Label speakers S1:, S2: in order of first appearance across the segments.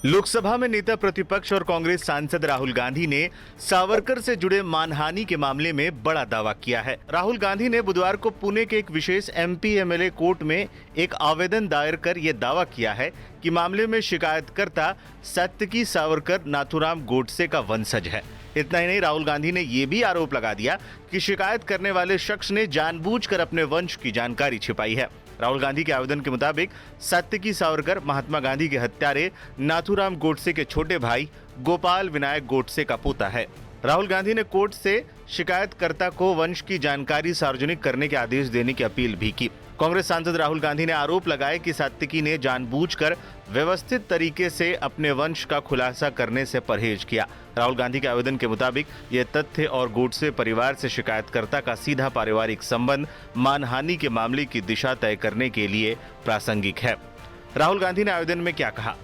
S1: लोकसभा में नेता प्रतिपक्ष और कांग्रेस सांसद राहुल गांधी ने सावरकर से जुड़े मानहानि के मामले में बड़ा दावा किया है। राहुल गांधी ने बुधवार को पुणे के एक विशेष एमपी एमएलए कोर्ट में एक आवेदन दायर कर यह दावा किया है कि मामले में शिकायतकर्ता सात्विकी सावरकर नाथूराम गोडसे का वंशज है। इतना ही नहीं, राहुल गांधी ने यह भी आरोप लगा दिया कि शिकायत करने वाले शख्स ने जानबूझकर अपने वंश की जानकारी छिपाई है। राहुल गांधी के आवेदन के मुताबिक सात्विकी सावरकर महात्मा गांधी के हत्यारे नाथूराम गोडसे के छोटे भाई गोपाल विनायक गोडसे का पोता है। राहुल गांधी ने कोर्ट से शिकायतकर्ता को वंश की जानकारी सार्वजनिक करने के आदेश देने की अपील भी की। कांग्रेस सांसद राहुल गांधी ने आरोप लगाया कि सात्विकी ने जानबूझकर व्यवस्थित तरीके से अपने वंश का खुलासा करने से परहेज किया। राहुल गांधी के आवेदन के मुताबिक यह तथ्य और गोडसे परिवार से शिकायतकर्ता का सीधा पारिवारिक संबंध मानहानि के मामले की दिशा तय करने के लिए प्रासंगिक है। राहुल गांधी ने आवेदन में क्या कहा?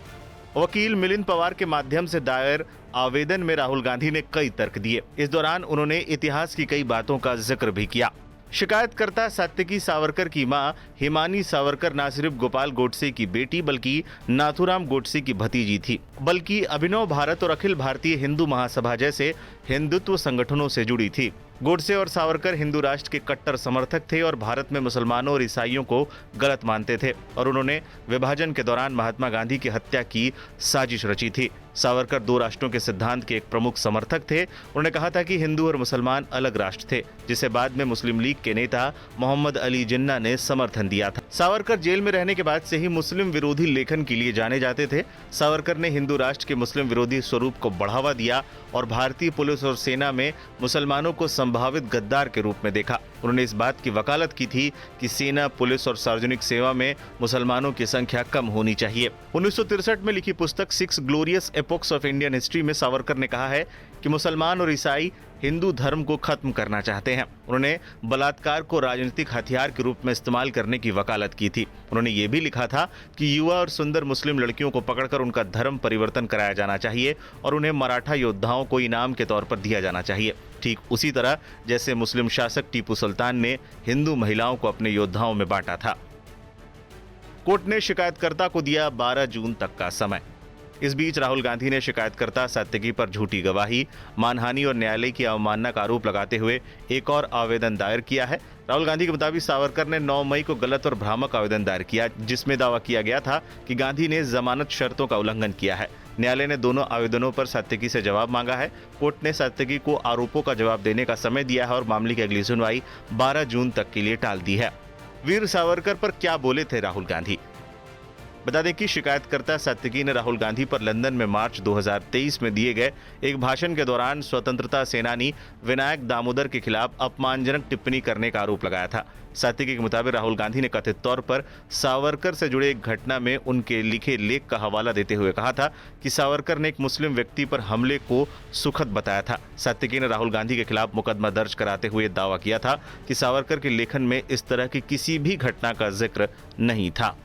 S1: वकील मिलिंद पवार के माध्यम से दायर आवेदन में राहुल गांधी ने कई तर्क दिए। इस दौरान उन्होंने इतिहास की कई बातों का जिक्र भी किया। शिकायतकर्ता सात्विकी सावरकर की मां हिमानी सावरकर न सिर्फ गोपाल गोडसे की बेटी बल्कि नाथूराम गोडसे की भतीजी थी, बल्कि अभिनव भारत और अखिल भारतीय हिंदू महासभा जैसे हिंदुत्व संगठनों से जुड़ी थी। गोडसे और सावरकर हिंदू राष्ट्र के कट्टर समर्थक थे और भारत में मुसलमानों और ईसाइयों को गलत मानते थे और उन्होंने विभाजन के दौरान महात्मा गांधी की हत्या की साजिश रची थी। सावरकर दो राष्ट्रों के सिद्धांत के एक प्रमुख समर्थक थे। उन्होंने कहा था कि हिंदू और मुसलमान अलग राष्ट्र थे, जिसे बाद में मुस्लिम लीग के नेता मोहम्मद अली जिन्ना ने समर्थन दिया था। सावरकर जेल में रहने के बाद से ही मुस्लिम विरोधी लेखन के लिए जाने जाते थे। सावरकर ने हिंदू राष्ट्र के मुस्लिम विरोधी स्वरूप को बढ़ावा दिया और भारतीय पुलिस और सेना में मुसलमानों को संभावित गद्दार के रूप में देखा। उन्होंने इस बात की वकालत की थी कि सेना, पुलिस और सार्वजनिक सेवा में मुसलमानों की संख्या कम होनी चाहिए। 1963 में लिखी पुस्तक six glorious epochs of Indian history में सावरकर ने कहा है कि मुसलमान और ईसाई हिंदू धर्म को खत्म करना चाहते हैं। उन्होंने बलात्कार को राजनीतिक हथियार के रूप में इस्तेमाल करने की वकालत की थी। उन्होंने ये भी लिखा था कि युवा और सुंदर मुस्लिम लड़कियों को पकड़कर उनका धर्म परिवर्तन कराया जाना चाहिए और उन्हें मराठा योद्धाओं को इनाम के तौर पर दिया जाना चाहिए, ठीक उसी तरह जैसे मुस्लिम शासक टीपू सुल्तान ने हिंदू महिलाओं को अपने योद्धाओं में बांटा था। कोर्ट ने शिकायतकर्ता को दिया 12 जून तक का समय। इस बीच राहुल गांधी ने शिकायतकर्ता सात्विकी पर झूठी गवाही, मानहानि और न्यायालय की अवमानना का आरोप लगाते हुए एक और आवेदन दायर किया है। राहुल गांधी के मुताबिक सावरकर ने 9 मई को गलत और भ्रामक आवेदन दायर किया, जिसमें दावा किया गया था कि गांधी ने जमानत शर्तों का उल्लंघन किया है। न्यायालय ने दोनों आवेदनों पर सात्विकी से जवाब मांगा है। कोर्ट ने सात्विकी को आरोपों का जवाब देने का समय दिया है और मामले की अगली सुनवाई 12 जून तक के लिए टाल दी है। वीर सावरकर पर क्या बोले थे राहुल गांधी? बता दें कि शिकायतकर्ता सात्विकी ने राहुल गांधी पर लंदन में मार्च 2023 में दिए गए एक भाषण के दौरान स्वतंत्रता सेनानी विनायक दामोदर के खिलाफ अपमानजनक टिप्पणी करने का आरोप लगाया था। सात्विकी के मुताबिक राहुल गांधी ने कथित तौर पर सावरकर से जुड़े एक घटना में उनके लिखे लेख का हवाला देते हुए कहा था कि सावरकर ने एक मुस्लिम व्यक्ति पर हमले को सुखद बताया था। सात्विकी ने राहुल गांधी के खिलाफ मुकदमा दर्ज कराते हुए दावा किया था कि सावरकर के लेखन में इस तरह की किसी भी घटना का जिक्र नहीं था।